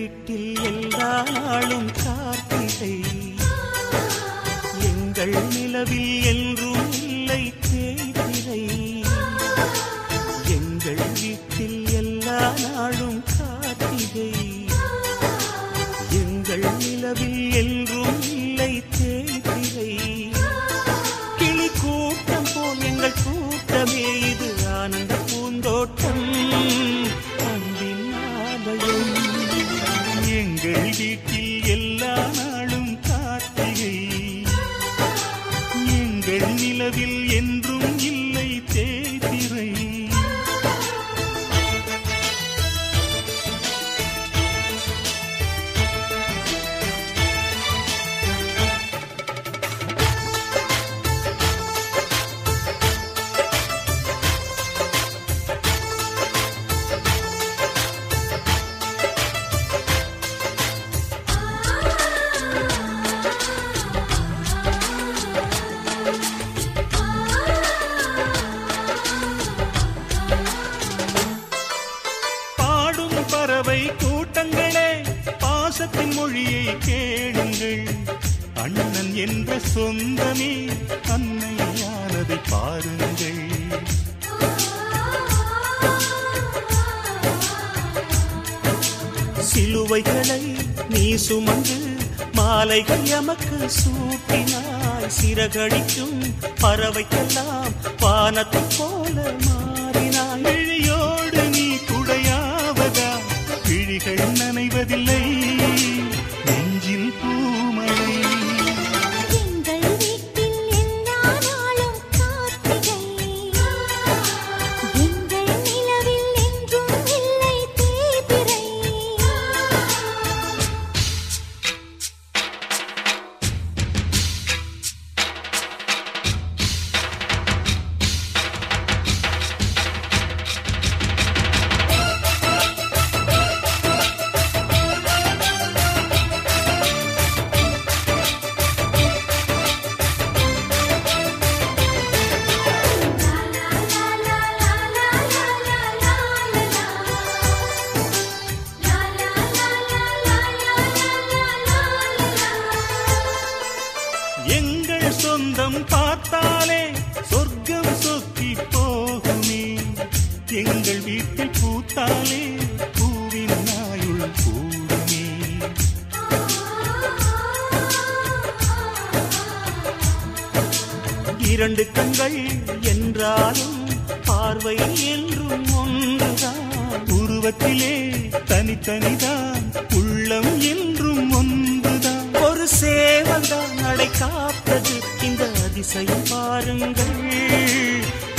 வீட்டில் எல்லா நாளும் கார்த்திகை, எங்கள் நிலவில் என்றும் இல்லை தேய்பிறை. எங்கள் வீட்டில் எல்லா நாளும் கார்த்திகை, எங்கள் நிலவில் என்றும் இல்லை தேய்பிறை. கிளி கூட்டம் போல் எங்கள் கூட்டமே இது ஆனந்த பூந்தோட்டம், அன்பின் ஆலயம். எங்கள் வீட்டில் எல்லா நாளும் கார்த்திகை, எங்கள் நிலவில் என்றும் இல்லை தேய்பிறை. பறவை கூட்டங்களே பாசத்தின் மொழியை கேளுங்கள், அண்ணன் என்ற சொந்தமே அன்னையானதை பாருங்கள். சிலுவைகளை நீ சுமந்து மாலைகள் எமக்கு சூட்டினாய், சிறகடிக்கும் பறவைக்கெல்லாம் வானத்தை போல மாறினாய். விழியோடு நீ குடையாவதா, விழிகள் நனைவதில்லை நெஞ்சில் பூமழை. எங்கள் வீட்டில் எல்லா நாளும் கார்த்திகை, எங்கள் நிலவில் என்றும் இல்லை தேய்பிறை. எங்கள் சொந்தம் பார்த்தாலே சொர்க்கம் சொக்கி போகுமே, எங்கள் வீட்டில் பூத்தாலே பூவின் நாயுள் கூடுமே. இரண்டு கண்கள் என்றாலும் பார்வை என்றும் ஒன்றுதான், உருவத்திலே தனித்தனிதான் உள்ளம் என்றும் ஒன்றுதான். ஒரு சேவல்தான் நடை காத்தது இந்த அதிசயம் பாருங்கள்,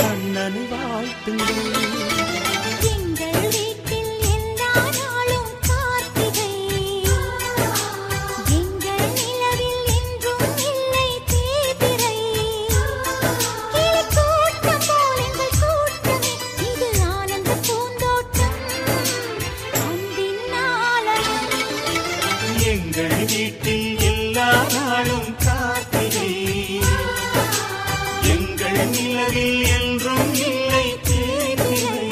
கண்ணனை வாழ்த்துங்கள். எங்கள் வீட்டில் எல்லா நாளும் கார்த்திகை, எங்கள் நிலவில் என்றும் இல்லை தேய்பிறை. கிளி கூட்டம் போல் எங்கள் கூட்டமே இது ஆனந்த பூந்தோட்டம், அன்பின் ஆலயம். எங்கள் வீட்டில் எல்லா நாளும் கார்த்திகை, எங்கள் நிலவில் என்றும் இல்லை தேய்பிறை.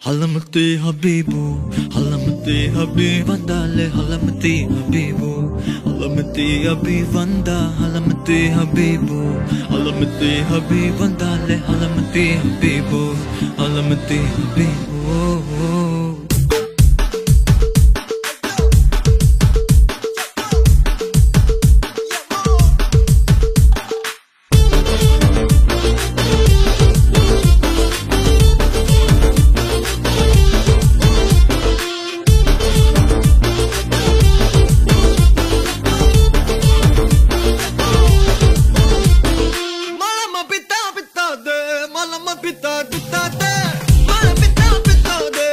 Halamati Habibu, Halamati Habib Vandale, Halamati Habibu, Halamati Habib Vanda, Halamati Habibu, Halamati Habib Vandale, Halamati Habibu, Halamati Habibu. Malama pita pita de, malama pita pita de, malama pita pita de.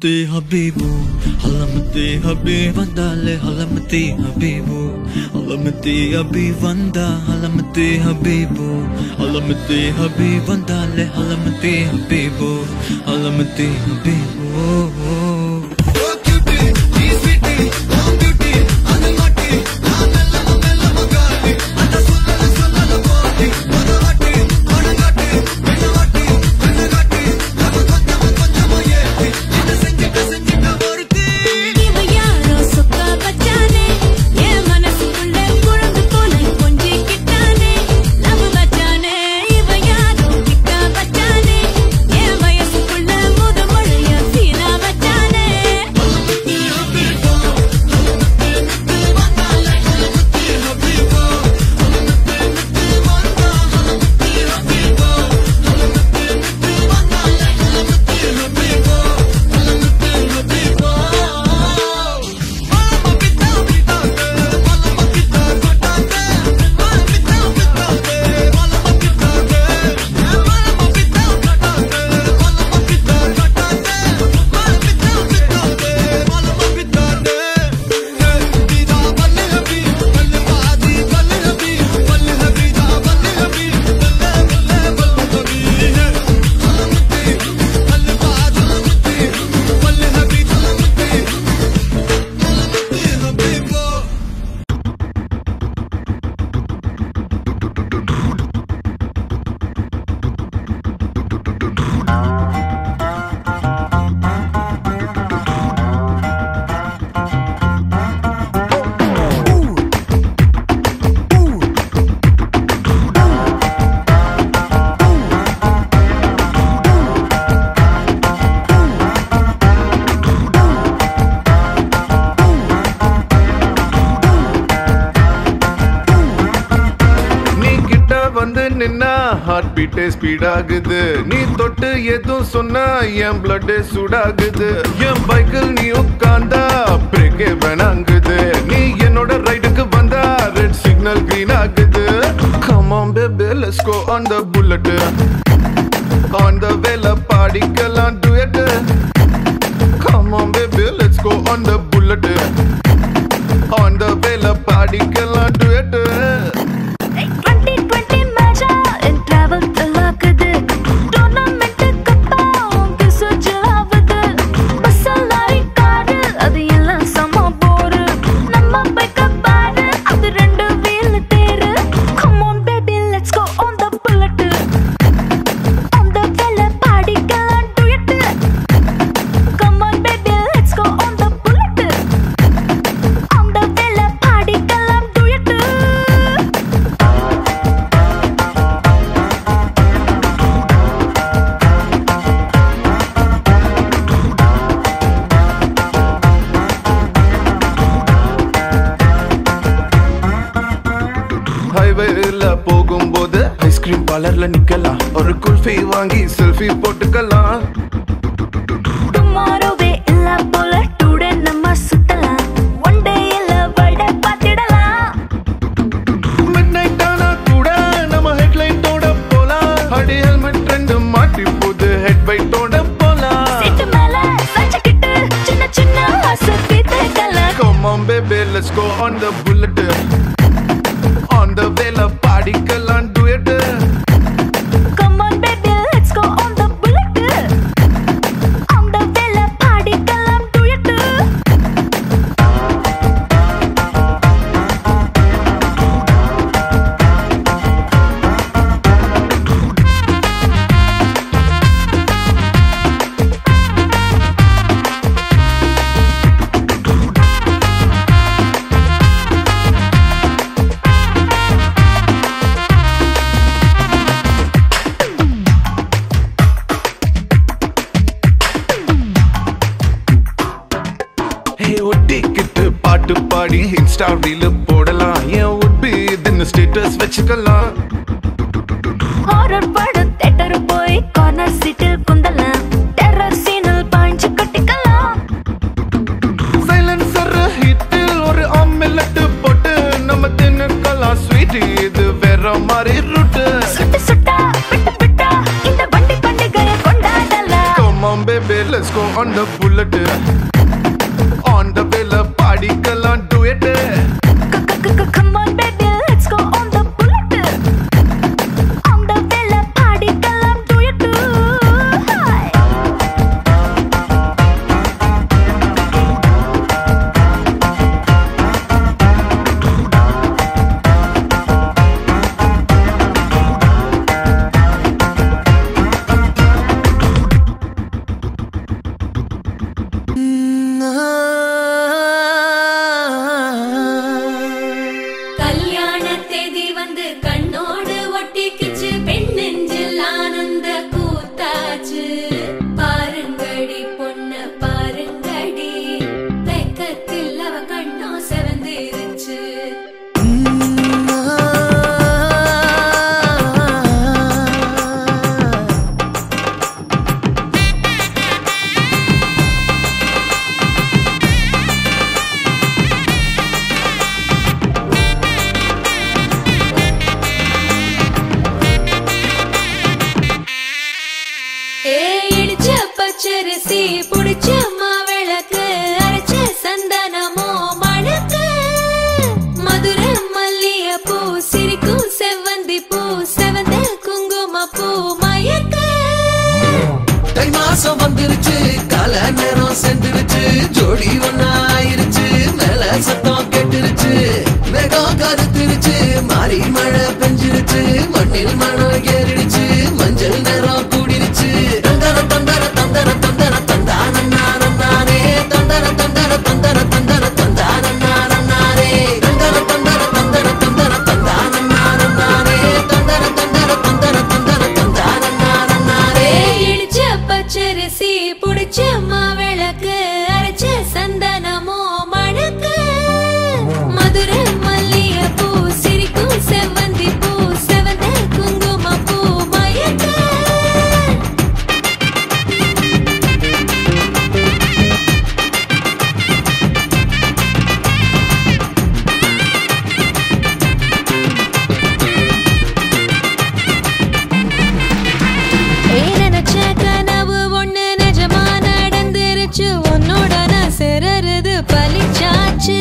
halamati habibu, halamati habib vandale, halamati habibu, halamati habib vanda, halamati habibu, halamati habib vandale, halamati habibu, halamati habibu. Heart beat speed ஆகுது நீ தொட்டு எதுவும் சொன்னா என் blood சூடாகுது என் பைக்கில் நீ உட்கார்ந்தா பிரேக்கே வேணாங்குது நீ என்னோட ரைடுக்கு வந்தா ரெட் சிக்னல் கிரீன் ஆகுது come on baby let's go on the bullet on the வேல பாடிக்கலாம் duet come on baby let's go on the bullet on the வேல பாடிக்கலாம் duet போகும்போது ஐஸ்கிரீம் பார்லர்ல நிக்கலாம் ஒரு குல்ஃபி வாங்கி செல்ஃபி போட்டுக்கலாம் டுமாரோவே இல்ல போல டுடே நம்ம சுத்தலாம் ஒன் டே இல்ல வட பாத்திடலாம் மிட்நைட் ஆனா கூட நம்ம ஹெட்லைட்டோட போலாம் அடி ஹெல்மெட் ரெண்டு மாட்டி போது ஹெட் பைட்டோட போலாம் சீட்டு மேல சச்சிக்கிட்டு சின்ன சின்ன அசப்பி தேக்கலாம் come on baby let's go on the bullet on the வேல பாடிக்கலாம் duet come on baby let's go on the bullet on the வேல பாடிக்கலாம் duet பாட்டு பாடி இன்ஸ்டா ரீல் போடலாம் ஏன் would be இதுன்னு ஸ்டேட்டஸ் வச்சுக்கலாம் ஹாரர் படம் தியேட்டர் போய் கார்னர் சீட்டில் குந்தலாம் டெரர் சீனில் பாஞ்சு கட்டிக்கலாம் சைலன்சர் ஹிட்டில் ஒரு ஆம்லெட் போட்டு நம்ம தின்னுக்கலாம் ஸ்வீட் இது வேற மாதிரி ரூட் சுட்டு சுட்டா விட்டு விட்டா இந்த வண்டி பண்டிகையை கொண்டாடலாம் come on baby let's go on the bullet. On the villa party kalan do it. Come on baby, let's go on the bullet. On the villa party kalam do it. Hi. கல்யாண தேதி வந்து கண்ணோடு ஒட்டிக்கிச்சு பெண் நெஞ்சில் ஆனந்த கூத்தாச்சு பாருங்கடி பொண்ண பாருங்கடி வெக்கத்தில் அவ கண்ணோ செவந்திருச்சு இடிச்ச பச்சரிசி புடிச்ச மாவிளக்கு அரைச்ச சந்தனமோ மணக்கு மதுரை மல்லிய பூ சிரிக்கும் செவ்வந்தி பூ செவந்த குங்கும பூ மயக்க தை மாசம் வந்துருச்சு கால நேரம் சென்றுருச்சு ஜோடி ஒன்னா ஆயிருச்சு மேல சத்தம் கேட்டுருச்சு மேகம் கருத்துருச்சு மாறி மழை பெஞ்சிருச்சு மண்ணில் மணம் ஏறிடுச்சு மஞ்சள் நேரம் கூடிருச்சு தந்தர தந்தர தந்தர தந்தர தந்தானே தந்தர தந்தர தந்தர தந்தர தந்தானே தந்தர தந்தர தந்தர தந்தர தந்தானே தந்தர தந்தர தந்தர தந்தர தந்தானே இடிச்ச பச்சரிசி புடிச்ச மாவிளக்கு அரைச்ச சந்தனமோ மணக்கு மதுரை மல்லிய பூ சிரிக்கும் செவ்வந்தி பூ செவந்த குங்கும பூ மயக்க நினைச்ச கனவு ஒண்ணு நிஜமா நடந்துருச்சு உன்னோட நான் சிறருது பலிச்சாச்சு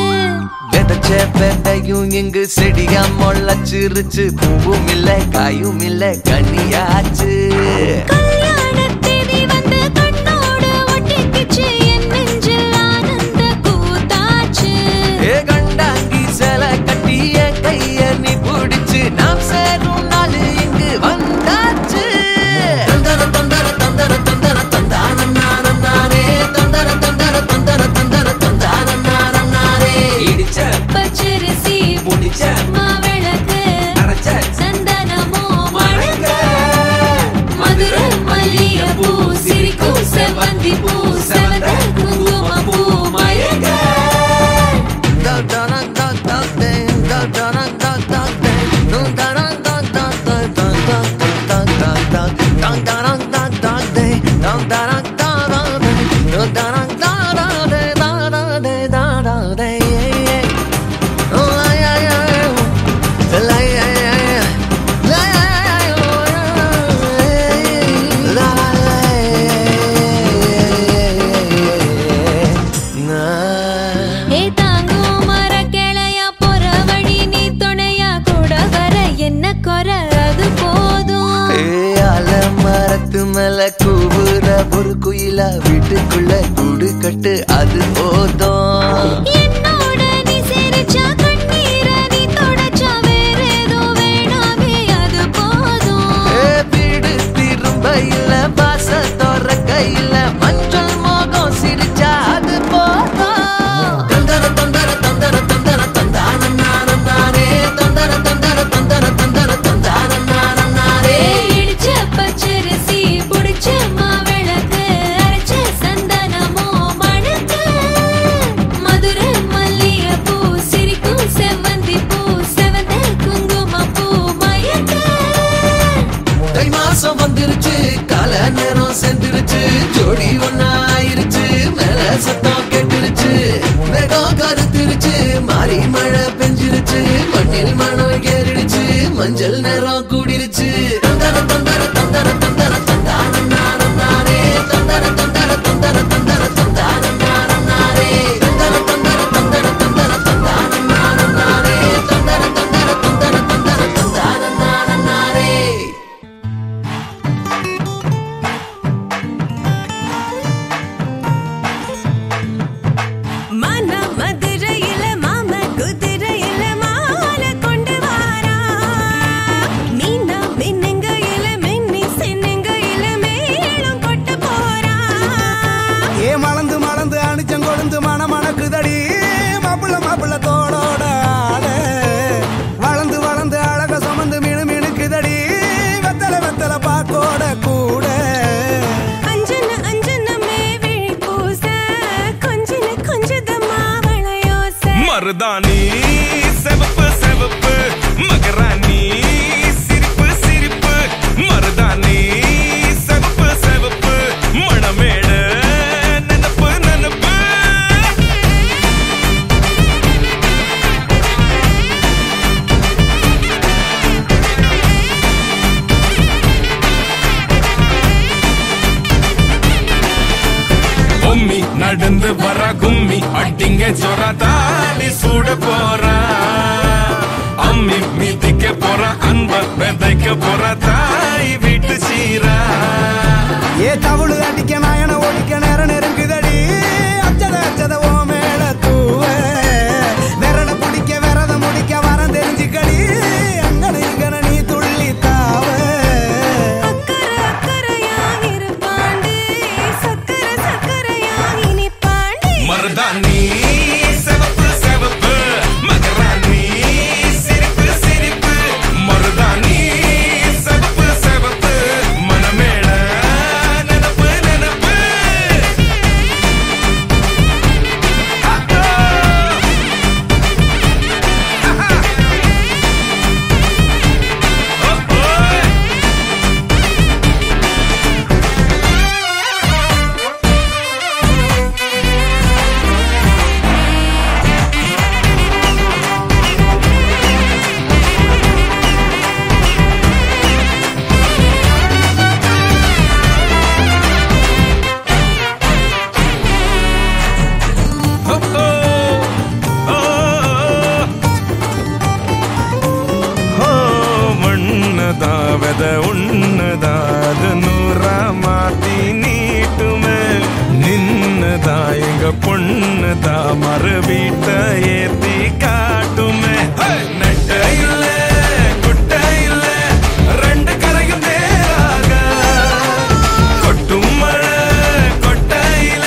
விதைச்ச விதையும் இங்கு செடியா முளைச்சிருச்சு பூவும் இல்ல காயும் இல்ல கனியாச்சு கல்யாண தேதி வந்து கண்ணோடு ஒட்டிக்கிச்சு என் நெஞ்சில் ஆனந்த கூத்தாச்சு ஏ கண்டாங்கி சில கட்டிய கைய நீ பிடிச்சு நாம் சேரும் நாள் இங்கு வந்தாச்சு தந்தர தந்தர தந்தர தந்தர தந்தானே தந்தர தந்தர தந்தர தந்தர தந்தானே இடிச்ச பச்சரிசி புடிச்ச மாவிளக்கு அரைச்ச சந்தனமோ மணக்க மதுரை மல்லிய பூ சிரிக்கும் செவ்வந்தி பூ செவந்த குங்கும பூ மயக்க ஏ தாங்கும் மர கிளையா போற வழி நீ துணையா கூட வர என்ன குறை அது போதும் மரத்து மேல கூவுற ஒரு குயிலா வீட்டுக்குள்ள கூடு கட்டு அது போதும் என்னோட நீ சிரிச்சா கண்ணீர நீ தொடச்சா வேற ஏதோ வேணாமே அது போதும் வீடு திரும்ப இல்ல பாச தோற கையில மஞ்சள் மோகம் சிரிச்சா அது போதும் தந்தர தந்தர தந்தர தந்தர தந்தானே தந்தர தந்தர தந்தர தந்தர தந்தானே இடிச்ச பச்சரிசி புடிச்ச மாவிளக்கு அரைச்ச சந்தனமோ மணக்க மதுரை மல்லிய பூ சிரிக்கும் செவ்வந்தி பூ செவந்த குங்கும பூ மயக்க தை மாசம் வந்துருச்சு கால நேரம் சென்றுருச்சு ஜோடி ஒன்னா ஆயிருச்சு மேல சத்தம் கேட்டுருச்சு மேகம் கருத்துருச்சு மாறி மழை பெஞ்சிருச்சு மண்ணில் மணம் ஏறிடுச்சு மஞ்சள் நேரம் கூடிருச்சு தந்தர தந்தர தந்தர தந்தர தந்தானே தந்தர தந்தர தந்தர நடந்து வர கும்மி அட்டிங்க சொரா தாலி சூட போறா அம்மி மீதிக்க போறா அன்ப விதைக்க போறா தாய் வீட்டு சீரா ஏ தவுளு அடிக்க நாயன ஒழிக்க நேரம் நெருங்குதடி அச்சத அச்சத ஓ மேல தூவ விரட பிடிக்க விரத முடிக்க வரம் தெரிஞ்சுக்கடி அங்கன இங்கன நீ துள்ளி தாவ அக்கறை அக்கறையாகிரு பாண்டி சக்கர சக்கரையாகினி பாண்டி மருதாணி செவப்பு செவப்பு மகராணி சிரிப்பு சிரிப்பு மருதாணி செவப்பு செவப்பு மனமேள நினப்பு நினப்பு மண்ணதாவத உன்னதாத நூறா மாத்தி நீட்டுமே நின்னதா எங்க பொண்ணுதா மறு வீட்ட ஏத்தி காட்டுமே நட்ட இல்ல குட்ட இல்ல ரெண்டு கரையும் நேராக கொட்டும் மழை கொட்டையில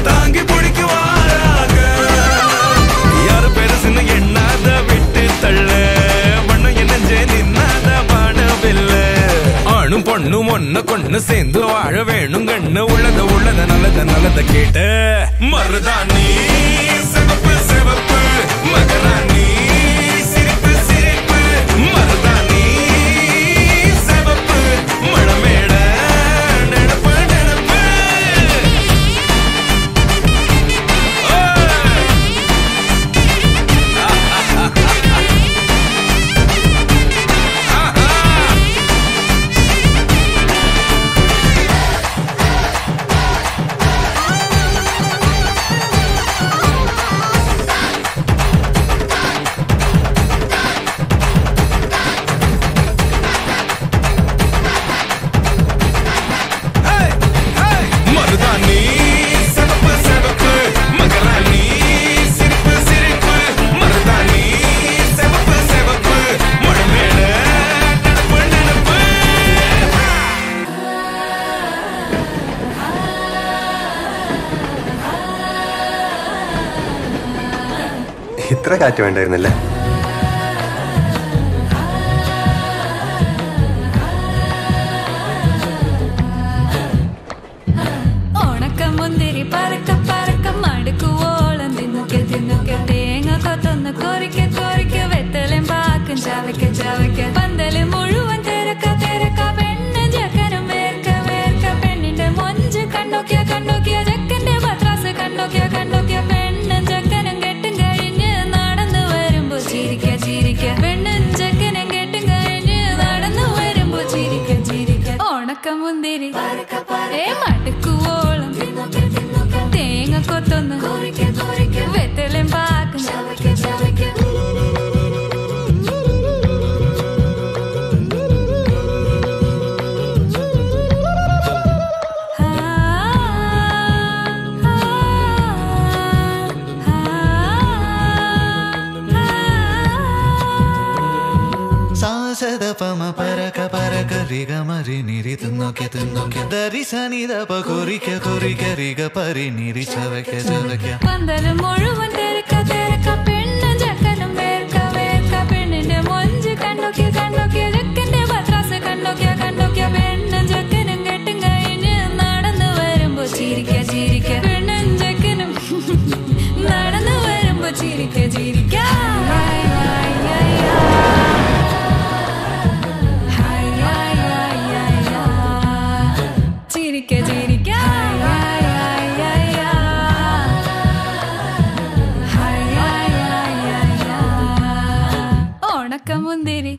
தாங்கி பிடிக்குவாராக யாரு பெருசுன்னு எண்ணாத விட்டு தள்ள ஆணும் பொண்ணும் ஒன்ன கொண்டு சேர்ந்து வாழ வேணும் கண்ணு உள்ளத உள்ளத நல்லத நல்லத கேட்டு மருதாணி சிவப்பு சிவப்பு மகராணி சிரிப்பு சிரிப்பு மருதாணி சிவப்பு மழமேட நினப்பு நினப்பு மருதாணி சிவப்பு சிவப்பு மகராணி சிரிப்பு சிரிப்பு மருதாணி சிவப்பு சிவப்பு மழமேட நினப்பு நினப்பு ഇത്ര കാറ്റ് വേണ്ടായിരുന്നില്ലേ ഉണക്ക മുന്തിരി പറക്ക പറക്ക മടുക്കുവോളം തിന്നുക്കെ തിന്നുക്കെ തേങ്ങ കൊത്തൊന്ന് കൊറിക്ക കൊറിക്ക വെത്തലും പാക്കും ചവയ്ക്ക ചവയ്ക്ക പന്തല് മുഴുവൻ തിരക്ക തിരക്ക പെണ്ണ് ജക്കനും വേർക്ക വേർക്ക പെണ്ണിന്റെ മൊഞ്ച് കണ്ടോക്കിയ കണ്ടോക്കിയ ജക്കന്റെ പത്രാസ് കണ്ടോക്കിയ കണ്ടോക്കിയ പെണ്ണും ജക്കനും കെട്ടും കഴിഞ്ഞ് നടന്നു വരുമ്പോ ചിരിക്ക ചിരിക്ക പെണ്ണും ജക്കനും കെട്ടും കഴിഞ്ഞ് നടന്നു വരുമ്പോ ചിരിക്ക ചിരിക്ക ഉണക്ക മുന്തിരി ഏ മടുക്കുവോളം തേങ്ങ കൊത്തൊന്ന് വെത്തലും പാക്കും സാസദ പമ പരക പരക റിഗ മരി നിരി തിന്നോക്കെ തിന്നോക്കെ ദരി സനി ദപ കൊറിക്ക കൊറിക്ക റിഗ പരി നിരി ചവയ്ക്ക ചവയ്ക്ക പന്തല് മുഴുവൻ തിരക്ക തിരക്ക പെണ്ണും ജക്കനും വേർക്ക വേർക്ക പെണ്ണിന്റെ മൊഞ്ച് കണ്ടോക്കിയ കണ്ടോക്കിയ ജക്കന്റെ പത്രാസ് കണ്ടോക്കിയ കണ്ടോക്കിയ പെണ്ണും ജക്കനും കെട്ടും കഴിഞ്ഞ് നടന്നു വരുമ്പോ ചിരിക്ക ചിരിക്ക പെണ്ണും ജക്കനും നടന്നു വരുമ്പോ ചിരിക്ക ചിരിക്ക ചിരിക്ക ചിരിക്ക ഉണക്ക മുന്തിരി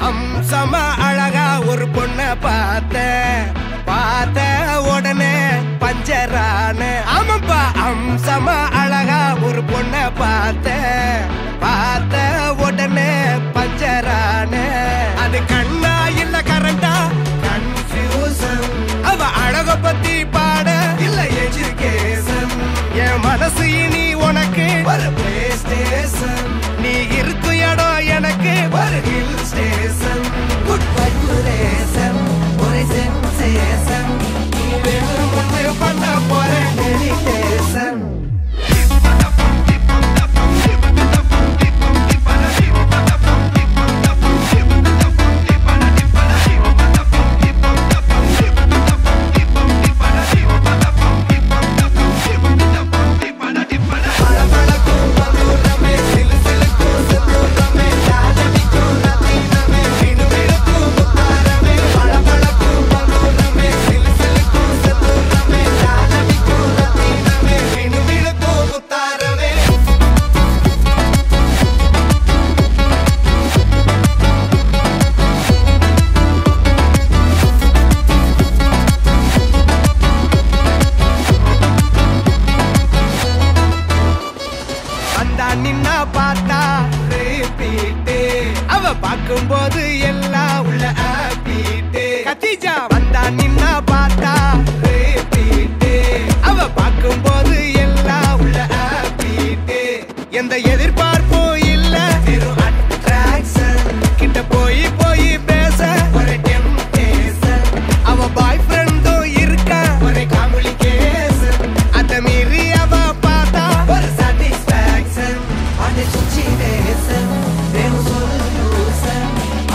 அம்சமா அழகா ஒரு பொண்ண பார்த்த உடனே பஞ்சரான. ஆமாப்பா, அம்சமா அழகா ஒரு பொண்ண பார்த்த உடனே பஞ்சரான. அது கண்ணா இல்ல கரண்டா கன்ஃபியூசன். அவ அழக பத்தி பாட இல்ல எஜுகேஷன். என் மனசு இனி உனக்கு ஒரு பிளே ஸ்டேஷன். நீ இருக்கும் இடம் எனக்கு ஒரு ஹில் ஸ்டேஷன். குட் வைப்ரேஷன் ஒரு சென்சேஷன். நீ வேணும் ஒன்று பண்ண போற மெடிடேஷன். நின்னா பார்த்தா ரிப்பீட்டு. அவ பார்க்கும்போது எல்லாம் உள்ள ஆப்பீட்டு. கத்திஜா வந்தா நின்னா பார்த்தா ரிப்பீட்டு. அவ பார்க்கும்போது எல்லாம் உள்ள ஆப்பீட்டு. எந்த எதிர்பார்ப்பும் இல்ல வெறும் அட்ராக்ஷன். கிட்ட போய் பேச ஒரு டெம்டேஷன். அவ பாய் ஃப்ரெண்டும் இருக்கா ஒரு காம்ப்ளிகேஷன். அத மீறி அவ பார்த்தா ஒரு satisfaction. அந்த situation வேணும் solution.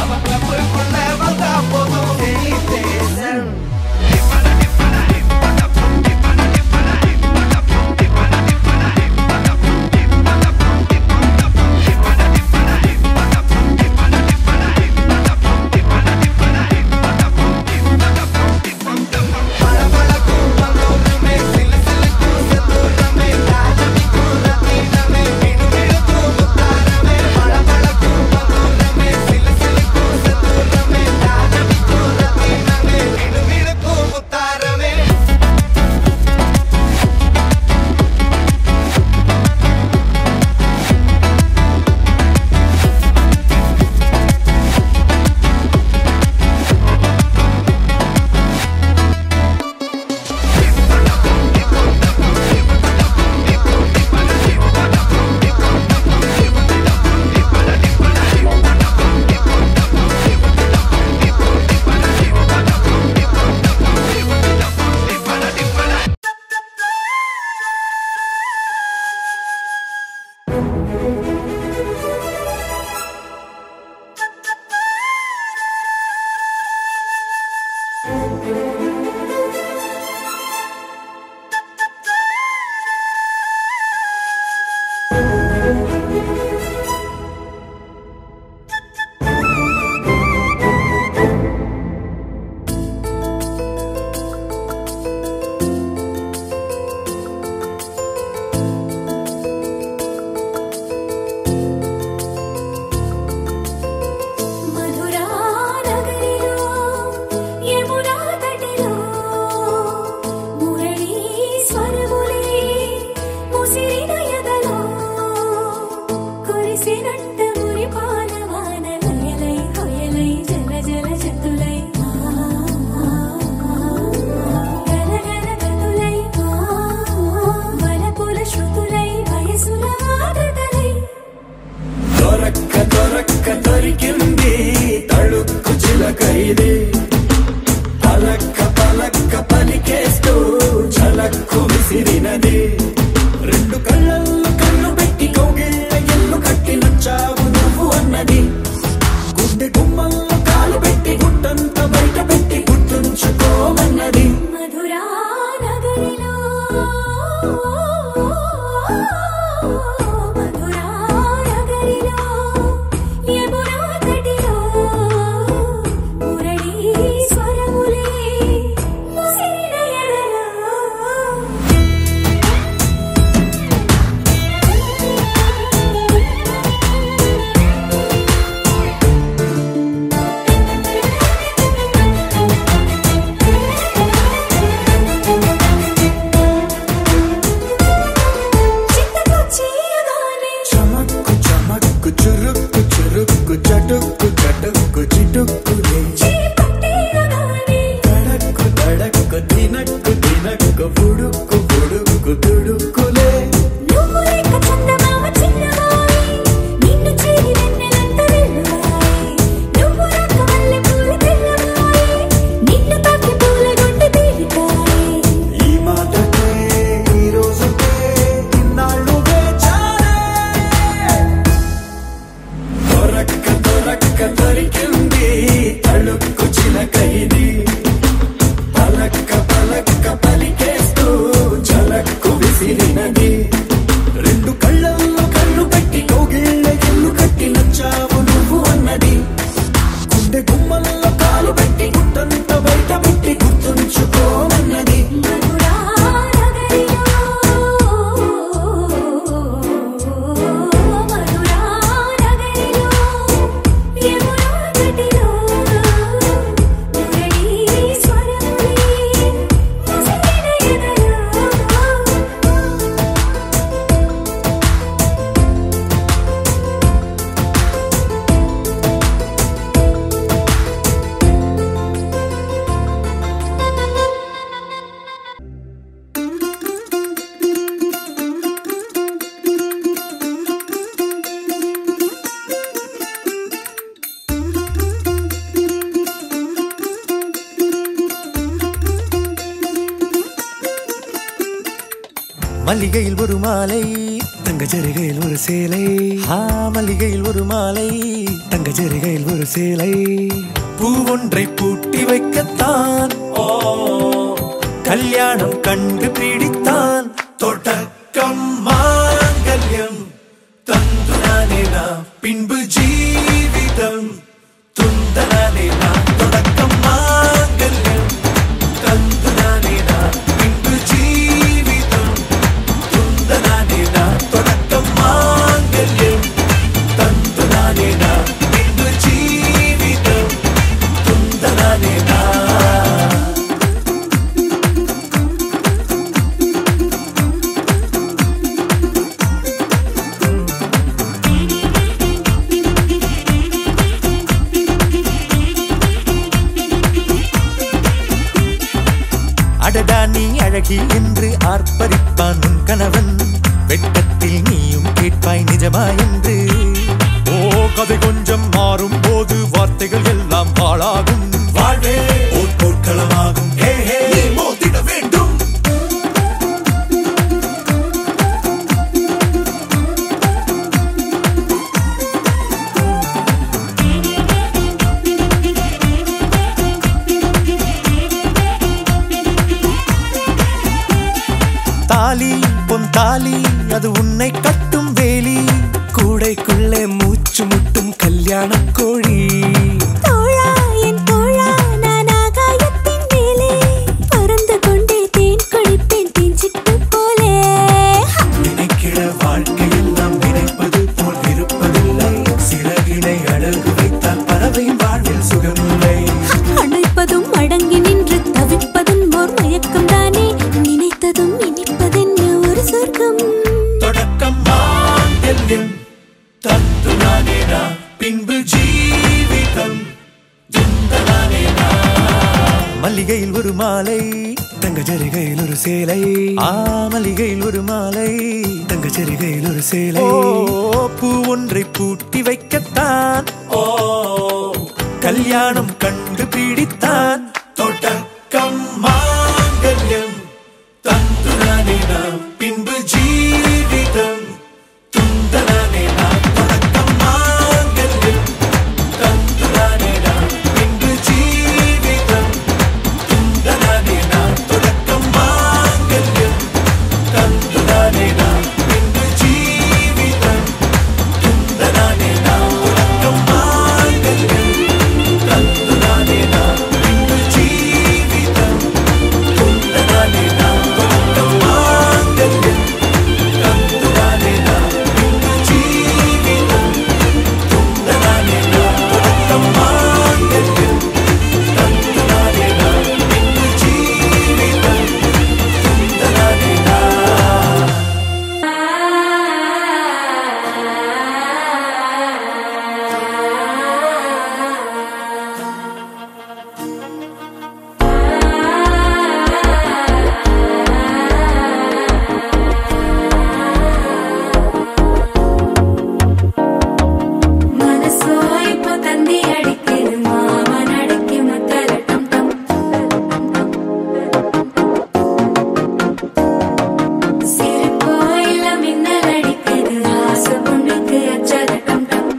அவ கிளப்புக்குள்ள வந்தா போதும் celebration. மல்லிகையில் ஒரு மாலை தங்க ஜரிகையில் ஒரு சேலை மல்லிகையில் ஒரு மாலை தங்க ஜரிகையில் ஒரு சேலை பூ ஒன்றை பூட்டி வைக்கத்தான் கல்யாணம் கண்டு பிடித்தான் தொடக்கம் மாங்கல்யம் தந்துனானே நாம் பின்பு ஜீவிதம் துந்தனானே நாம் தொடக்கம் மாங்கல்யம் தந்துனானே நாம் பின்பு ஜீவிதம் துந்தனானே நாம் தொடக்கம் மாங்கல்யம் தந்துனானே நாம் பின்பு ஜீவிதம் துந்தனானே நாம் அடடா நீ அழகி என்று ஆர்ப்பரிப்பான் உன் கணவன் வெட்கத்தில் நீயும் கேட்பாய் நிஜமா என்று கதை கொஞ்சம் மாறும் போது வார்த்தைகள் எல்லாம் பாழாகும் வாழ்வே ஓர் போர்க்களமாகும் நீ மோதிட வேண்டும் தாலி பொன் தாலி அது உன்னை கட்டும் வேலி கூடைக்குள்ளே மூச்சு முட்டும் கல்யாண கோழி தோழா என் தோழா நான் ஆகாயத்தின் மேலே பறந்து கொண்டே தேன் குடிப்பேன் தேஞ்சிட்டு போலே நினைக்கிற வாழ்க்கையில் நாம் நினைப்பது போல் இருப்பதில்லை சிறகினை அழகு வைத்தால் பறவையின் வாழ்வில் சுகமில்லை அணைப்பதும் அடங்கி நின்று தவிப்பதும் ஓர் மயக்கம் தானே நினைத்ததும் இனிப்பதென்ன ஒரு சொர்க்கம் தொடக்கம் மாங்கல்யம் தந்துனானேனா பின்பு ஜீவிதம் துந்தனானேனா மல்லிகையில் ஒரு மாலை தங்க ஜரிகையில் ஒரு சேலை மல்லிகையில் ஒரு மாலை தங்க ஜரிகையில் ஒரு சேலை பூ ஒன்றை பூட்டி வைக்கத்தான் கல்யாணம் கண்டு பிடித்தான் தொடக்கம் மாங்கல்யம் தந்துனானேனா பின்பு ஜீவிதம் துந்தனானேனா தொடக்கம் மாங்கல்யம் தந்துனானேனா பின்பு ஜீவிதம் துந்தனானேனா தொடக்கம் மாங்கல்யம் தந்துனானேனா பின்பு ஜீவிதம் துந்தனானேனா தொடக்கம் மாங்கல்யம் தந்துனானேனா பின்பு ஜீவிதம் துந்தனானேனா தொடக்கம் மாங்கல்யம் தந்துனானேனா பின்பு ஜீவிதம் துந்தனானேனா தொடக்கம் மாங்கல்யம் தந்துனானேனா பின்பு ஜீவிதம் துந்தனானேனா மனசோ இப்போ தந்தி அடிக்குது மாமன் அடிக்கு மத்தல டம் டம் சிரிப்போ இல்ல மின்னல் அடிக்குது ஆசை பொண்ணுக்கு அச்சத டம் டம்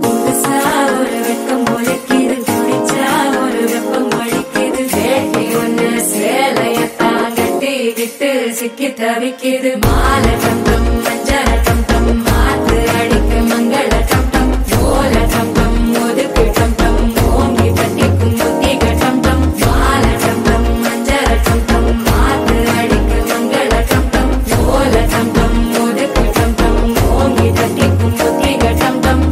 புதுசா ஒரு வெக்கம் ஒலிக்குது குடிச்சா ஒரு வெப்பம் ஒழிக்குது வேட்டி ஒண்ணு சேலையத்தான் கட்டி விட்டு சிக்கி தவிக்குது மாலை டம் டம் மஞ்சள டம் டம் மாத்து அடிக்கு மங்கள டம் டம் ஓல டம் டம் ஒதுக்கு டம் டம் ஓங்கி தட்டிக்கும் முத்திக டம் டம் மாலை டம் டம் மஞ்சள டம் டம் மாத்து அடிக்கு மங்கள டம் டம் ஓல டம் டம் ஒதுக்கு டம் டம் ஓங்கி தட்டிக்கும் முத்திக டம் டம்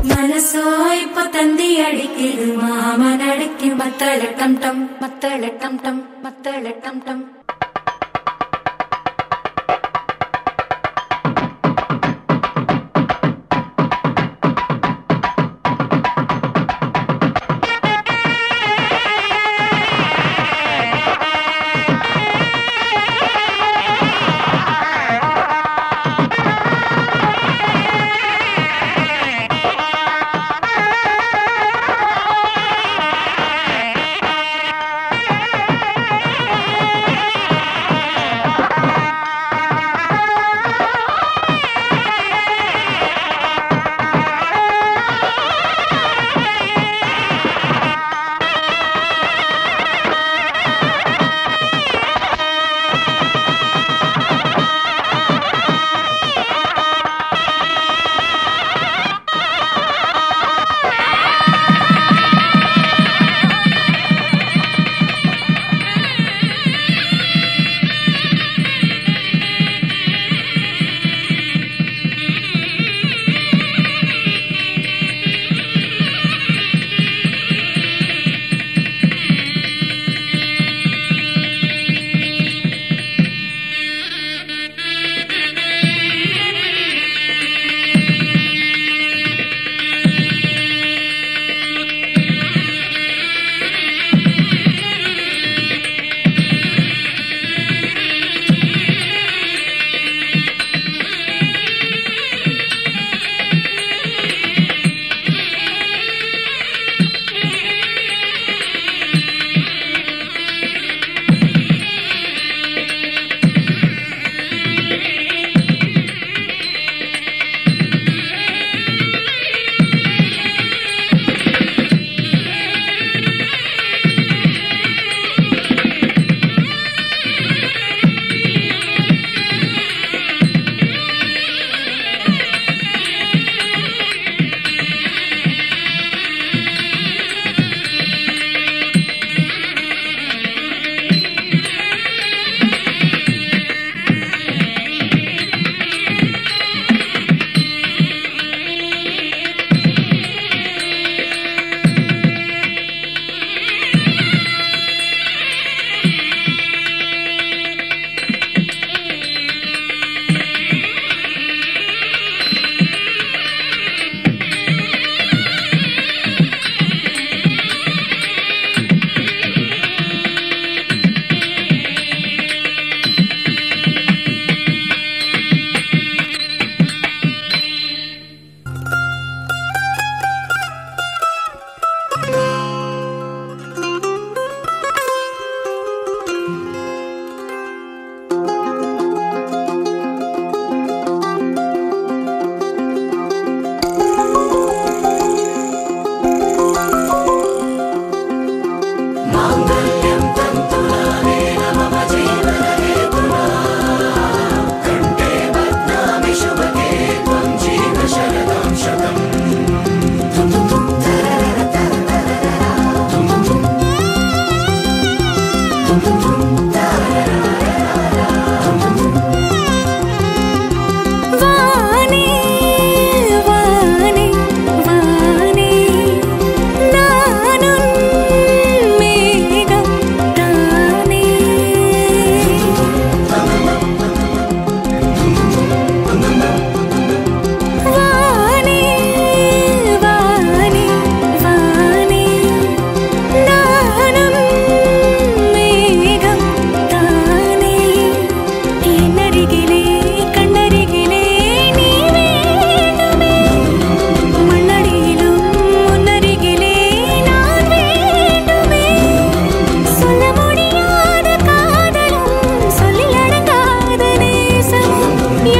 மனசோ இப்போ தந்தி அடிக்குது மாமன் அடிக்கு மத்தள டம் டம் மத்தள டம் டம் மத்தள டம் டம்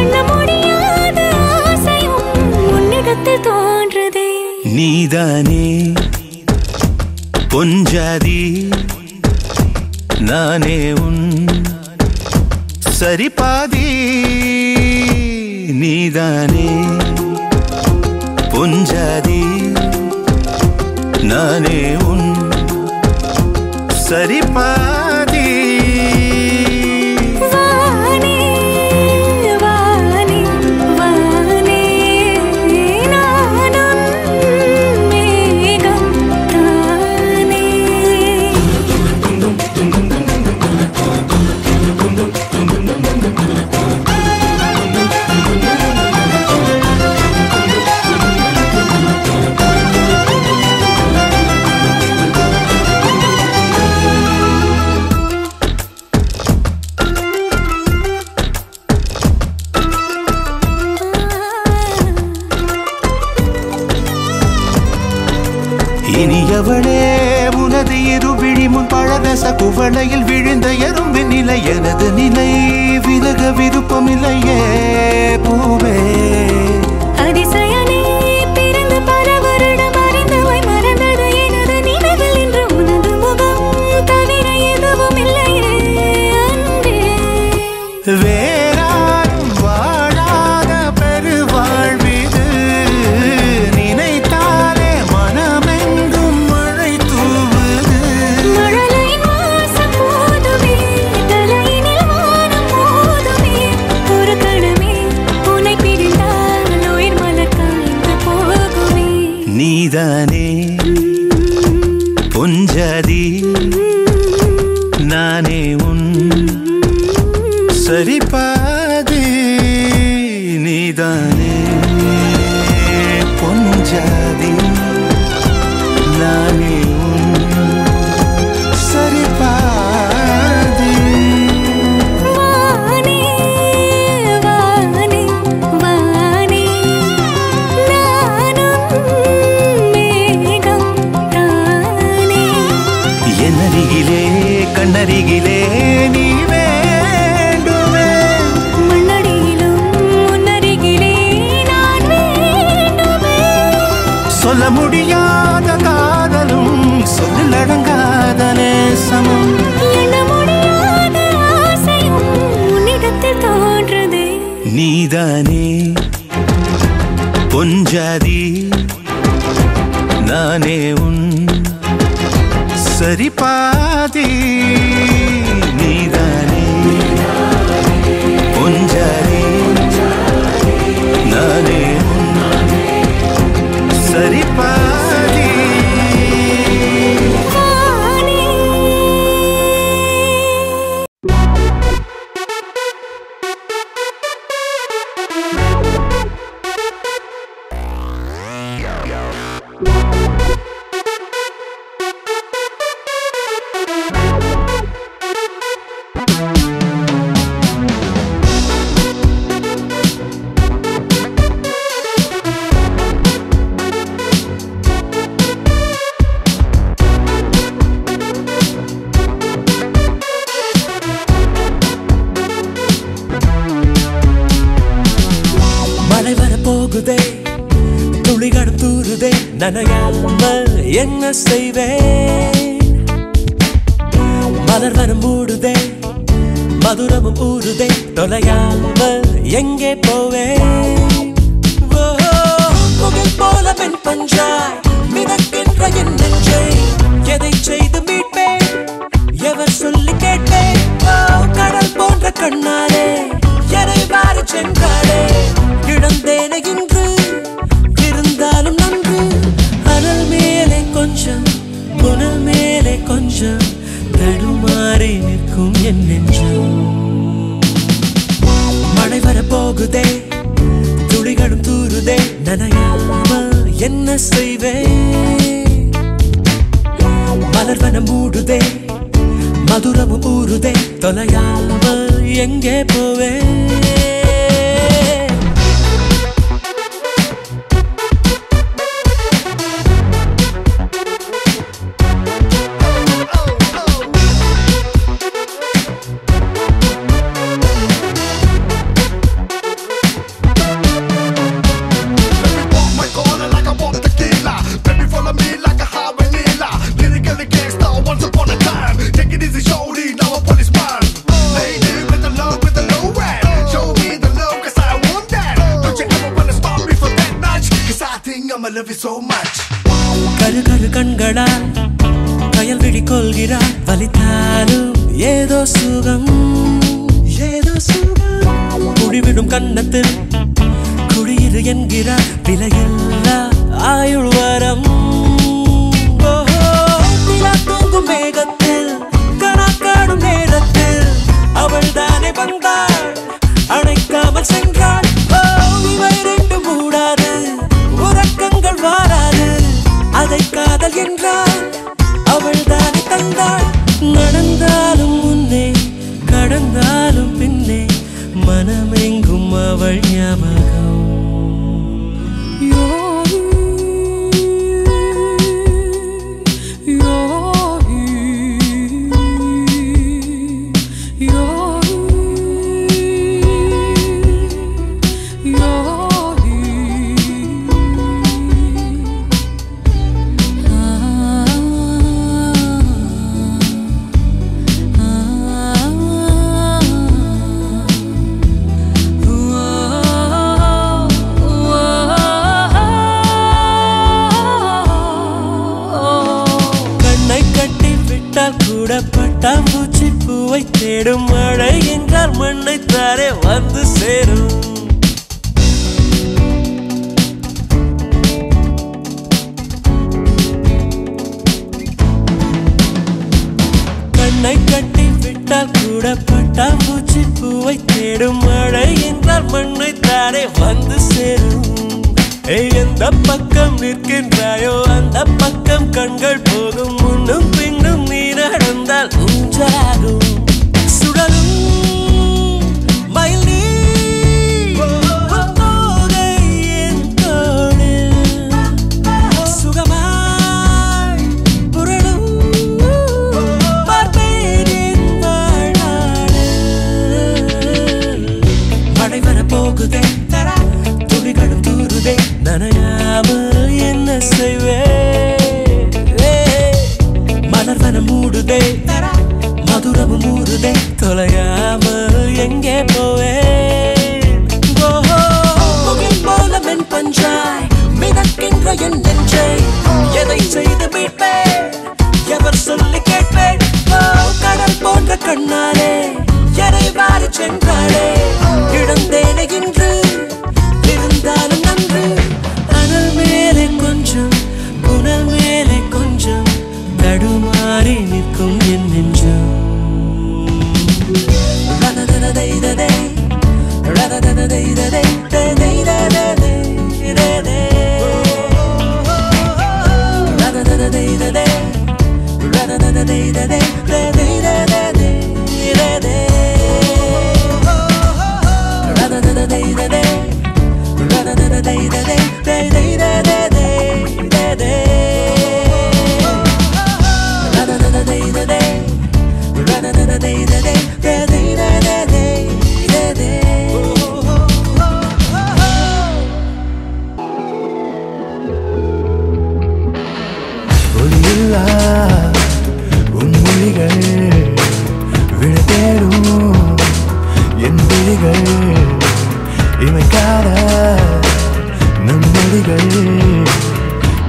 என்ன முடியாத ஆசையும் உன்னிடத்தில் தோன்றுதே. நீதானே பொஞ்சாதி நானே உன் சரிபாதி. நீதானே பொஞ்சாதி நானே உன் சரிபாதி. இனியவளே உனது இருவிழி முன் பழரச குவளையில் விழுந்த எறும்பின் நிலை எனது நிலை விலக விருப்பமில்லையே பூவே. அதிசயனே பிறந்து பல வருடம் அறிந்தவை மறந்தது எனது நினைவில் இன்று உனது முகம் தவிர எதுவும் இல்லையே அன்பே. வேறாரும் வாழாத பெருவாழ்விது நினைத்தாலே மனமெங்கும் மழை தூவுது. மழலை வாசம் போதுமே தலையினில் வானம் போதுமே. ஒரு கணமே உன்னை பிரிந்தால் உயிர் மலர் காய்ந்து போகுமே. நீதானே பொஞ்சாதி நானே உன் சரிபாதி. நீதானே பொஞ்சாதி நானே உன் சரிபாதி. வானே வானே வானே நானும் மேகம் தானே. என்னருகிலே கண்ணருகிலே நீ வேண்டுமே. மண்ணடியிலும் முன்னருகிலே நான் வேண்டுமே. சொல்ல முடியாத காதலும் சொல்லடங்காத நேசமும் எண்ண முடியாத ஆசையும் உன்னிடத்தில் தோன்றுதே. நீதானே பொஞ்சாதி நானே உன் சரிபாதி. நீதானே பொஞ்சாதி நானே உன் சரிபாதி. வானே மழை வர போகுதே துளிகளும் தூருதே நனையாமல் என்ன செய்வேன். மலர் வனம் மூடுதே மதுரமும் ஊறுதே தொலையாமல் எங்கே போவேன். புகழ் போல பெண் பஞ்சாய் மிதக்கின்ற என் நெஞ்சை எதை செய்து மீட்பேன் எவர் சொல்லி கேட்பேன். கடல் போன்ற கண்ணாலே எதை மாறி சென்றாளே இழந்தேனே இன்று இருந்தாலும் நன்று. அனல் மேலே கொஞ்சம் புனல் மேலே கொஞ்சம் தடுமாறி நிற்கும் என் நெஞ்சம். மழை வர போகுதே துளிகளும் தூருதே நனையாமல் என்ன செய்வேன். மலர் வனம் மூடுதே மதுரமும் ஊறுதே தொலையாமல் எங்கே போவேன். love you so much. கரு கரு கண்களா கயல் விழி கொள்கிறார் வலித்தாலும் ஏதோ சுகம் ஏதோ சுகம் குடிவிடும் கண்ணத்தில் குடியிரு என்கிறார் விலையில்லா ஆயுள் வரம் தூங்கும் மேகத்தில் கணக்காடும் நேரத்தில் அவள் தானே வந்தாள் அணைக்காமல் சென்றாள் இவை ரெண்டு மூடாது உறக்கங்கள் வாராது அதை காதல் என்றாள் அவள் தானே தந்தாள் நடந்தாலும் முன்னே கடந்தாலும் பின்னே மனமெங்கும் அவள் ஞாபகம் பட்டாம்பூச்சி பூவை தேடும் மழை என்றால் மண்ணை தாரே வந்து சேரும் கண்ணை கட்டி விட்டால் கூட பட்டாம்பூச்சி பூவை தேடும் மழை என்றால் மண்ணை தாரே வந்து சேரும் எந்த பக்கம் நிற்கின்றாயோ அந்த பக்கம் கண்கள் போகும் முன்னும் பின்னும் நீ நடந்தால் ஊஞ்சலாகும் சுடலும் மயில் நீ என் தோளில் சுகமாய் புரளும் பார்ப்பேன் என் வாழ்நாளில் மழை வரப்போகுதே துளிகளும் தூருதே நனையாமல் என்ன செய்வே மலர்வனம் மூடுதே மதுரமும் மூடுதே தொலையாமல் எங்கே போவேன் போல மென் பஞ்சாய் மிதக்கின்ற என் நெஞ்சை எதை செய்து மீட்பேன் எவர் சொல்லி கேட்பேன் கடல் போன்ற கண்ணாலே எரை வாரி சென்றாளே இழந்தேனே இன்று இருந்தாலும் நன்று அனல் மேலே கொஞ்சம் புனல் மேலே கொஞ்சம் தடுமாறி நிற்கும் என் நெஞ்சம் ரததததைததை ரததததைததை ததைதததை ரததததைததை ரததததைததை ததைதததை ரததததைததை ஒளியில்லா உன் மொழிகள் விழ தேடும் என் விழிகள் இமைக்காத நம் மொழிகள்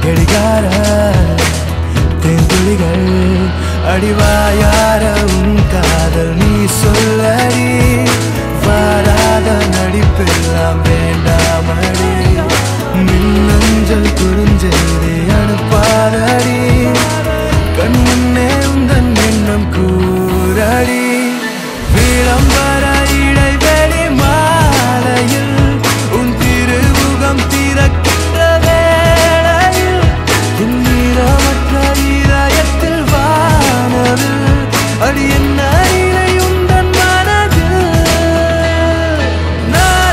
கடிகார தேன்துளிகள் அடிவாயார உன் காதல் நீ சொல்லடி வாராத நடிப்பெல்லாம் வேண்டாமடி மின்னஞ்சல் குறுஞ்செய்தி அனுப்பாதடி கண் முன்னே உந்தன் எண்ணம் கூறடி விளம்பர இடைவெளி மாலையில் உன் திருமுகம் திறக்கின்ற வேளையில் என் நீளமற்ற இதயத்தில் வானவில் அடி என்ன உந்தன் மனதில் நான்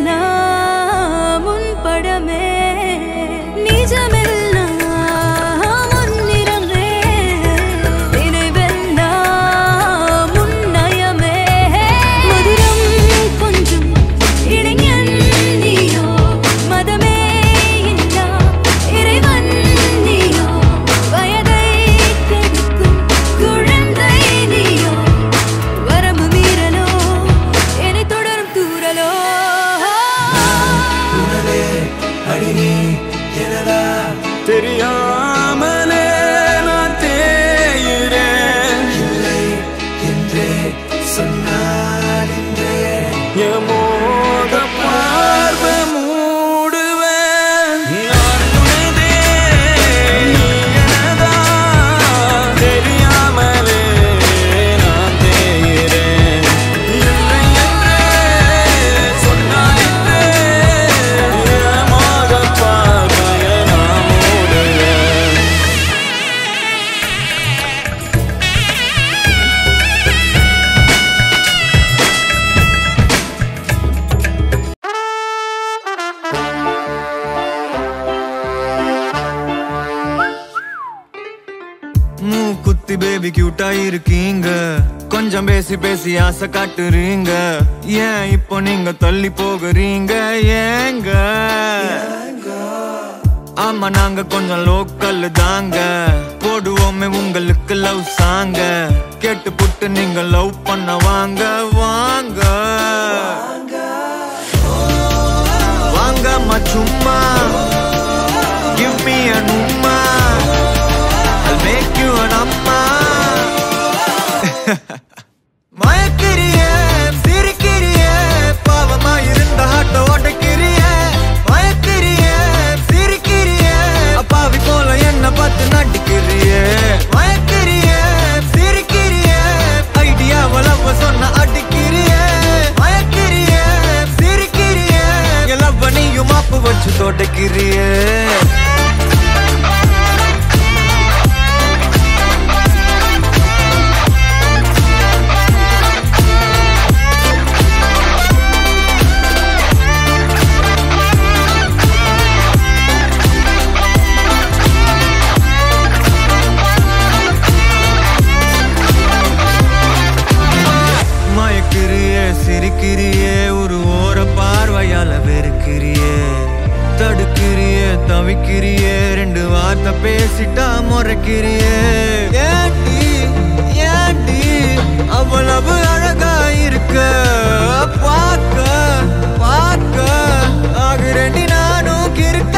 எல்லாம் உன் படமே நிஜமெல்லாம் உன் நிறமே நினைவெல்லாம் உன் நயமே மதுரம் கொஞ்சம் இளைஞன் நீயோ மதமே இல்லா இறைவன் நீயோ வயதை கெடுக்கும் குழந்தை நீயோ வரம்பு மீறலோ என்னை தொடரும் தூரலோ தெரியாமலே நான் தேயுறேன் இல்லை என்றே சொன்னால் என்றே மோக பார்வை மூடுவேன் நான் துணைதே நீ எனதா தெரியாமலே நான் தேயுறேன் இல்லை என்றே சொன்னால் என்றே மோக பார்வையை நான் மூடுவேன் மூக்குத்தி பேபி கியூட்டா இருக்கீங்க கொஞ்சம் பேசி பேசி ஆசை காட்டுறீங்க ஏன் இப்போ நீங்க தள்ளி போகிறீங்க ஏங்க ஆமா நாங்க கொஞ்சம் லோக்கல் தாங்க போடுவோமே உங்களுக்கு லவ் சாங்க கேட்டு புட்டு நீங்க லவ் பண்ண வாங்க வாங்க வாங்கம்மா சும்மா give me a numma I'll make you an amma மயக்கிறியே சிரிக்கிறியே பாவமா இருந்த ஹாட்ட ஓடக்கிறியே மயக்கிறியே சிரிக்கிறியே அப்பாவி போல என்ன பார்த்து நடிக்கிறியே மயக்கிறியே சிரிக்கிறியே ஐடியாவை லவ் சொன்ன அடிக்கிறியே மயக்கிறியே சிரிக்கிறியே லவ் நீயும் மாப்பு வச்சு தொடக்கிறியே மயக்கிறியே சிரிக்கிறியே ஒரு ஓர பார்வையால வெறுக்கிறியே தடுக்கிறியே தவிக்கிறியே ரெண்டு வார்த்தை பேசிட்டா முறைக்கிறியே ஏண்டி ஏண்டி அவ்வளவு அழகா இருக்க பார்க்க பார்க்க ஆகுறேண்டி நானும் கிறுக்க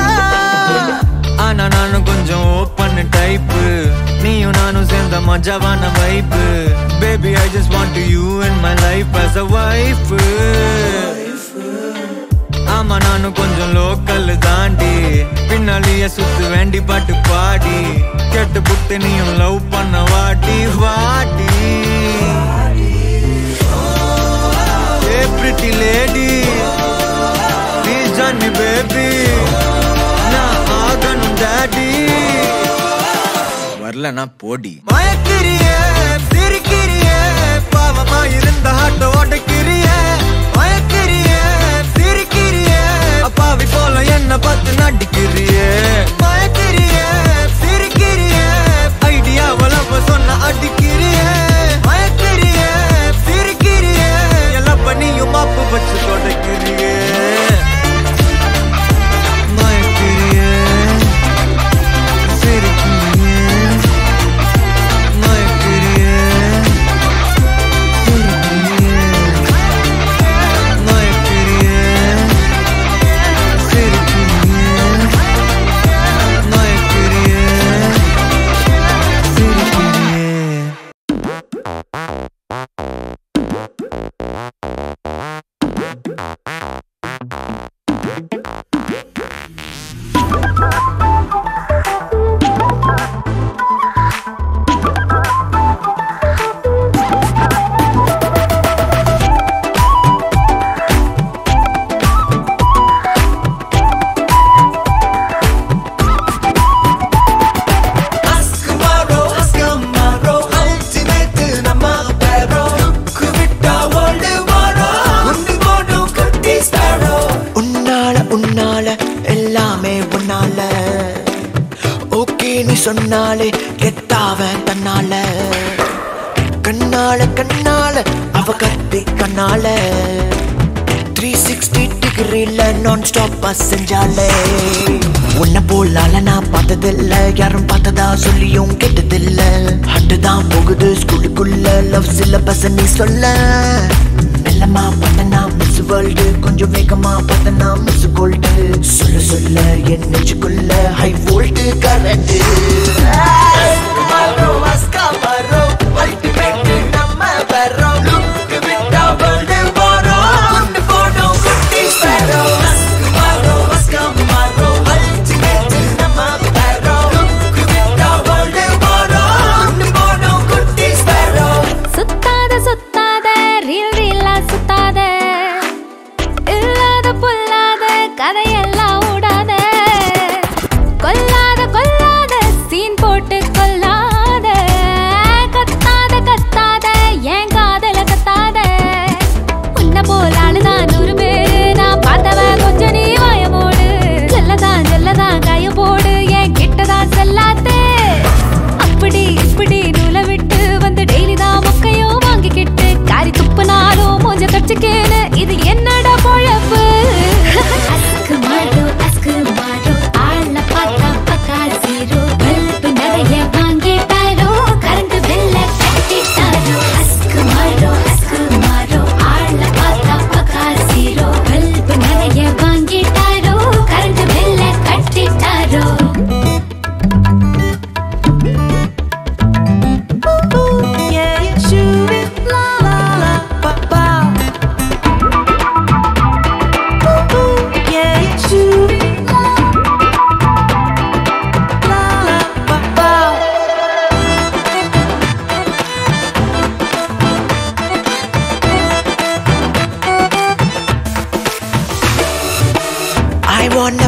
ஆனா நானும் கொஞ்சம் ஓப்பன் டைப்பு நீயும் நானும் சேர்ந்த மஜாவான வைப்பு Baby, I just want you in my life as a wife ஆமா நானும் கொஞ்சம் லோக்கல் தாண்டி பின்னாலேயே சுத்து வேண்டி பாட்டு பாடி கேட்டு புட்டு நீயும் லவ் பண்ண வாட்டி வாட்டி Hey pretty lady Please join me baby நான் ஆகணும் daddy வரலனா போடி மயக்கிறியே சிரிக்கிறியே பாவமா இருந்த ஹாட்ட ஓடக்கிறியே மயக்கிறியே சிரிக்கிறியே அப்பாவி போல என்ன பார்த்து நடிக்கிறியே மயக்கிறியே சிரிக்கிறியே ஐடியாவை லவ் சொன்ன அடிக்கிறியே மயக்கிறியே சிரிக்கிறியே எல்லாம் பண்ணியும் மாப்பு வச்சு தொடக்கிறியே மயக்கிறியே சிரிக்கிறியே மயக்கிறியே சிரிக்கிறியே மயக்கிறியே சிரிக்கிறியே சொன்னாலே கெத்தாவன் தன்னால கண்ணால கண்ணால அவ கத்தி கண்ணால 360 டிகிரில நான் ஸ்டாப்பா செஞ்சாலே உன்னை போலால நான் பார்த்ததில்ல யாரும் பார்த்ததா சொல்லியும் கேட்டதில்ல ஹட்டுதான் போகுது ஸ்கூலுக்குள்ள லவ் சிலபஸ் நீ சொல்ல மெல்லமா பார்த்தனா மிஸ் வேர்ல்டு கொஞ்சம் வேகமா பார்த்தனா மிஸ் கோல்டு சொல்ல சொல்ல என் நெஞ்சுக்குள்ள ஹை வோல்ட் கரண்ட் கதையெல்லாம் ஓடாத கொல்லாத கொல்லாத சீன் போட்டு கொல்லாத கத்தாத கத்தாத ஏன் காதல கத்தாத உன்ன போல ஆளுதான் 100 பேரு நான் பார்த்தவ கொஞ்சம் நீ வாயமோடு செல்லதான் காய போடு ஏன் கிட்டதான் செல்லாத்தே அப்படி இப்படி நூலை விட்டு வந்து டெய்லி தான் மொக்கையோ வாங்கிக்கிட்டு காரி துப்புனாலும் மூஞ்ச கடிச்சுக்கேன்னு இது என்னடா பொழப்பு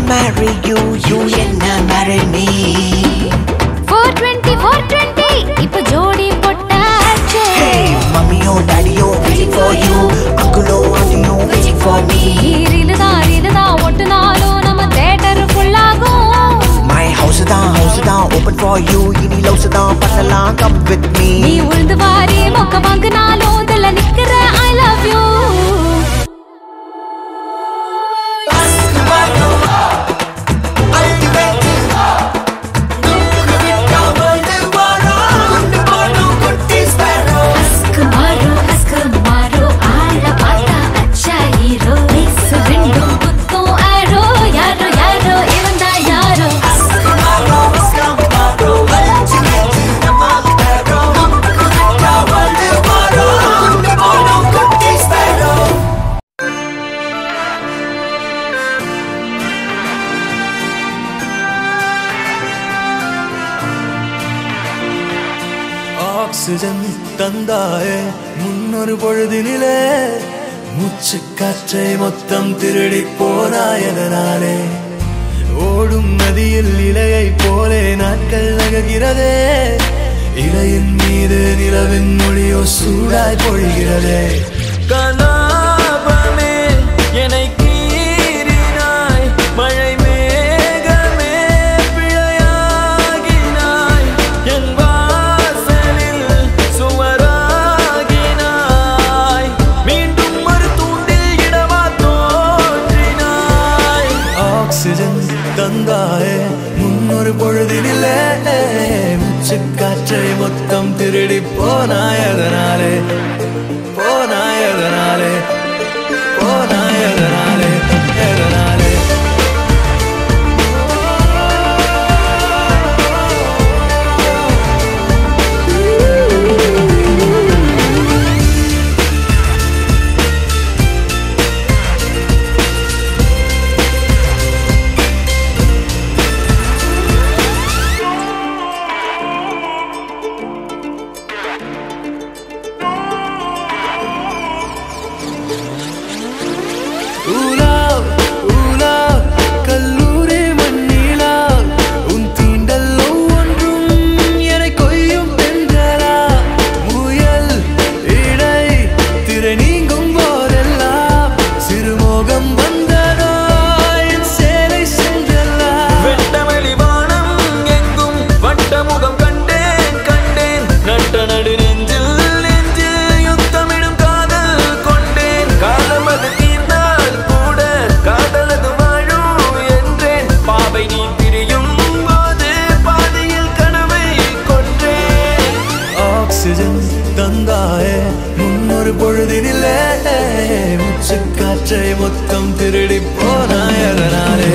marry you, you enna marry me 420 இப்ப ஜோடி போட்டாச்சு Hey, mommy oh daddy oh waiting for you Uncle oh auntie oh waiting for me ரீலுதா ஒட்டுனாலும் நம்ம தியேட்டர் ஃபுல்லாகும் My house தான் open for you இனி லவ்ஸ் தான் பண்ணலாம் come with me நீ உழுந்து வாரி மொக்க வாங்குனாலும் இதுல நிக்கிற I love you ஆக்சிஜன் தந்தாயே முன்னொரு பொழுதினிலே மூச்சு காற்றை மொத்தம் திருடி போனாயதனாலே ஓடும் நதியில் இலையை போலே நாட்கள் நகர்கிறதே இலையின் மீது நிலவின் மொழியோ சூடாய் பொழிகிறதே கலாபமே என்னை கீறினாய் மழை மேகமே பிழையாகினாய் என் தந்தாயே முன்னொரு பொழுதினிலே மூச்சு காற்றை மொத்தம் திருடி போனாயதனாலே போனாயதனாலே போனாயதனாலே எதனாலே காற்றை மொத்தம் திருடி போனாய் அதனாலே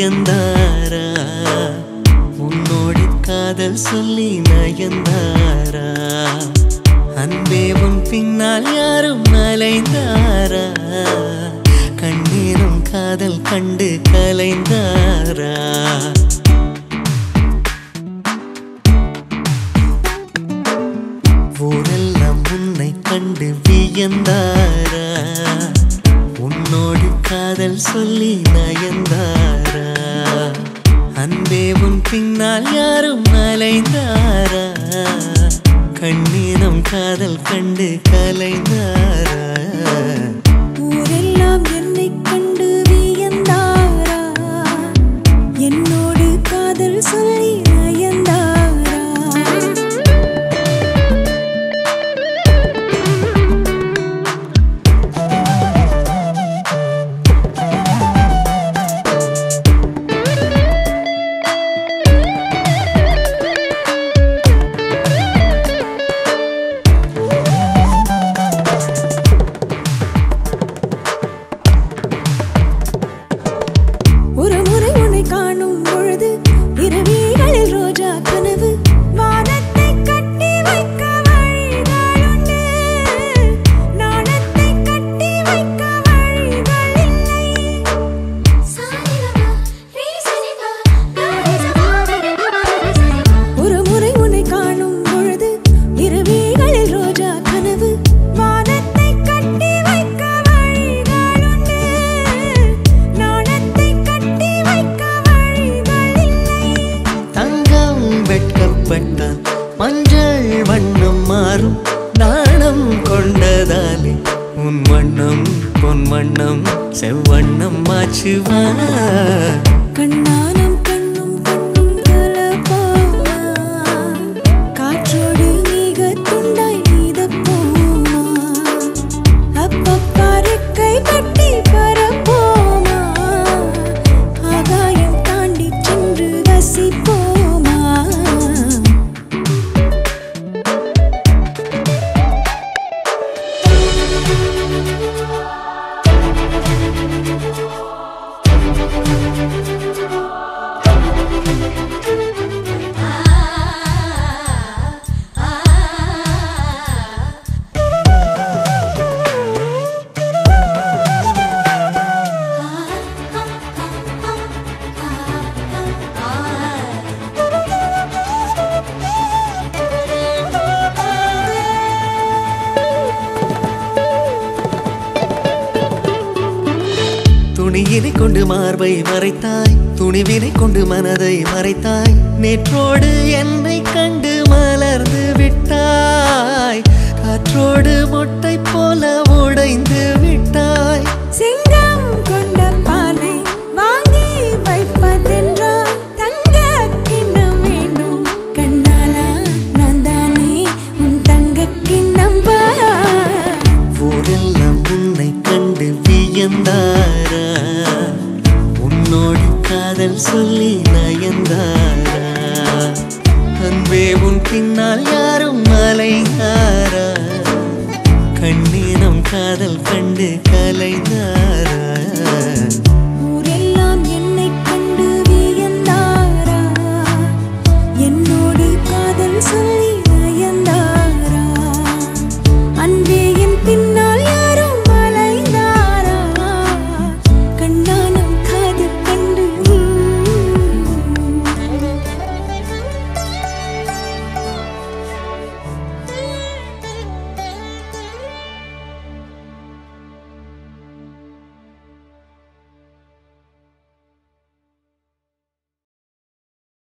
வியந்தாரா உன்னோடு காதல் சொல்லி நயந்தாரா அன்பே உன் பின்னால் யாரும் அலைந்தாரா கண்ணீரும் காதல் கண்டு கலைந்தாரா ஊரெல்லாம் உன்னை கண்டு வியந்தாரா உன்னோடு காதல் சொல்லி நயந்தாரா அன்பே உன் பின்னால் யாரும் அலைந்தாரா கண்ணீரம் காதல் கண்டு கலைந்தாரா ஊரெல்லாம் என்னை கண்டு வியந்தாரா என்னோடு காதல் சொல்லி நயந்தாரா மஞ்சள் வண்ணம் மாறும் நாணம் கொண்டதாலே உன் வண்ணம் பொன் வண்ணம் செவ்வண்ணம் மாச்சுவா கண்ணானம் கண்ணும் கண்ணும் கலப்பாமா காற்றோடு மிக துண்டாய் நீதப்போமா அப்பப்பாருக்கை கட்டி பரப்போமா ஆகாயம் தாண்டி சென்று வசிப்போமா துணியினை கொண்டு மார்பை மறைத்தாய் துணிவினை கொண்டு மனதை மறைத்தாய் நேற்றோடு என்னை கண்டு மலர்ந்து விட்டாய் காற்றோடு மொட்டை போல உடைந்து விட்டாய் சிங்கம் கொண்ட பானை வாங்கி வைப்பதென்றால் தங்க கிண்ணம் வேண்டும் கண்ணாலா நான் தானே உன் தங்க கிண்ணம் பா ஊரெல்லாம் உன்னை கண்டு வியந்தாரா உன்னோடு காதல் சொல்லி நயந்தாரா அன்பே உன் பின்னால் யாரும் அலைந்தாரா கண்ணீரம் காதல் கண்டு கலைந்தாரா